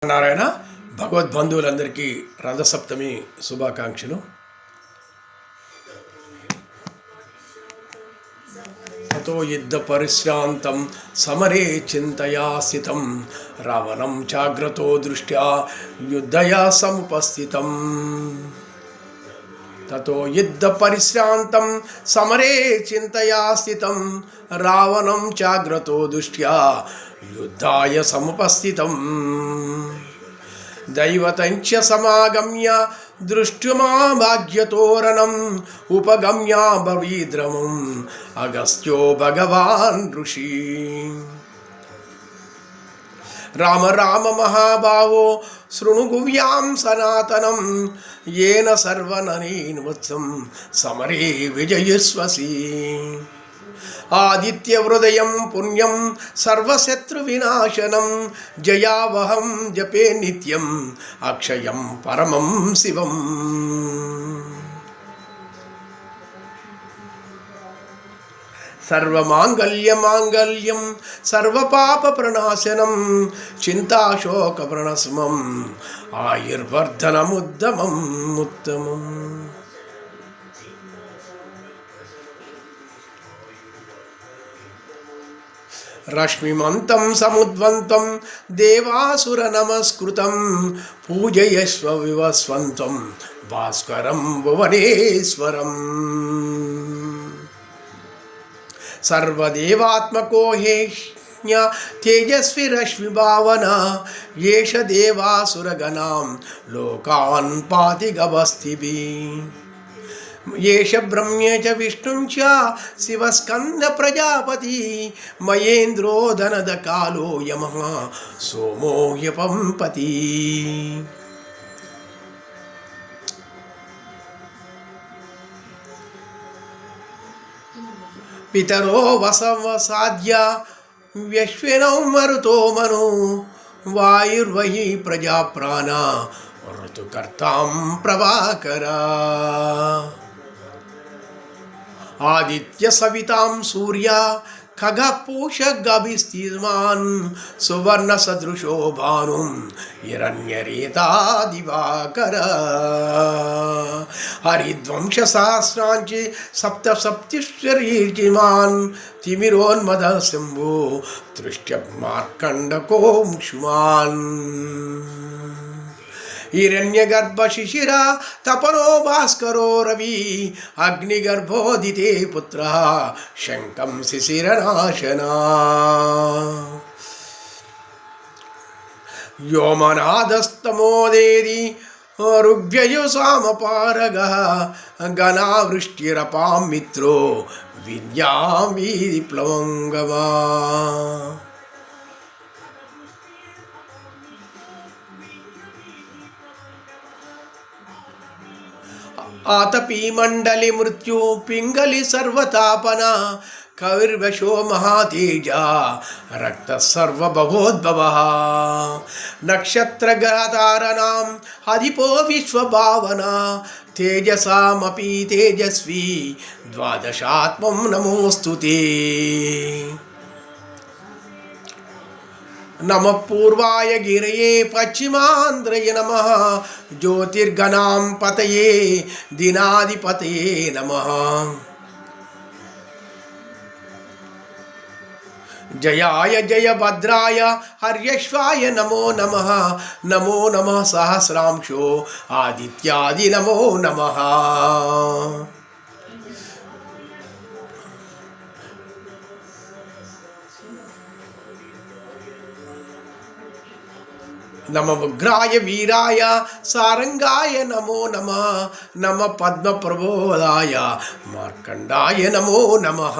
నారాయణ భగవద్బంధువులందరికీ రథసప్తమి శుభాకాంక్షలు. తతో యుద్ధ పరిశ్రాంతం సమరే చింతయా స్థితం రావణం జాగ్రతో దృష్ట్యా యుద్ధయా సముపస్థితం. తతో యుద్ధ పరిశ్రాంతం సమరే చింతయా స్థితం రావణం జాగ్రతో దృష్ట్యా యుద్ధాయ సముపస్థితం. దైవతంచ సమాగమ్య దృష్ట్యమా భాగ్యతోరణం ఉపగమ్య భవీద్రమం అగస్త్యో భగవాన్ ఋషి. రామ రామ మహాభావో శృణు గువ్యాం సనాతనం ఏన సర్వనరీన్వత్సం సమరే విజయస్వసి. ఆదిత్య హృదయం పుణ్యం సర్వశత్రు వినాశనం జయావహం జపే నిత్యం అక్షయం పరమం శివం. సర్వమాంగళ్యమాంగళ్యం సర్వపాప ప్రణాశనం చింతాశోక ప్రణస్మం ఆయుర్వర్ధనముత్తమం ఉత్తమం. రశ్మిమంతం సముద్వంతం దేవాసుర నమస్కృతం పూజయస్వ వివస్వంతం భాస్కరం భువనేశ్వరం. సర్వదేవాత్మకో హేష్య తేజస్వి రశ్మి భావన ఏష దేవాసురగణాం లోకాన్ పాతి గవస్థిభి. ఏష బ్రహ్మే చ విష్ణుం చ శివస్కంద ప్రజాపతి మయేంద్రో ధనద కాలో యమః సోమో హ్యపంపతి. పితరో వసవసాద్య వ్యశ్వినౌ మరుతో మను వాయుర్వహి ప్రజాప్రాణ ఋతుకర్తాం ప్రభాకర. ఆదిత్య సవితాం సూర్య ఖగపూష గభిస్థిమాన్ సువర్ణ సదృశో భానుం హిరణ్యరేతా దివాకర. హరిద్వంశ సహస్రాంచి సప్త సప్తిశ్వరీర్జిమాన్ తిమిరోన్మద శంభో తృష్ట్య మార్కండకోంశుమాన్. హిరణ్యగర్భ శిశిర తపనో భాస్కరో రవి అగ్నిగర్భోదితే పుత్ర శంకం శిశిరనాశనా. వ్యోమనాదస్తమోదేది ఋగ్భ్యయు సామపారగ గణావృష్టిరపాం మిత్రో విద్యాం విప్లవంగమా. ఆతపీ మండలి మృత్యు పింగళి సర్వతాపన కవిర్వశో మహాతేజ రక్త సర్వభవోద్భవ. నక్షత్రగ్రహతారణాం అధిపో విశ్వభావన తేజసామపి తేజస్వి ద్వాదశాత్మం నమోస్తుతే. నమ పూర్వాయ గిరయే పశ్చిమాంధ్రయ నమః జ్యోతిర్గణాం పతయే దినాధిపతయే నమః. జయాయ జయభద్రాయ హర్యశ్వాయ నమో నమః. నమో నమః సహస్రాంశో ఆదిత్యాది నమో నమః. నమ ఉగ్రాయ వీరాయ సారంగాయ నమో నమః. నమ పద్మప్రబోధాయ మార్కండాయ నమో నమః.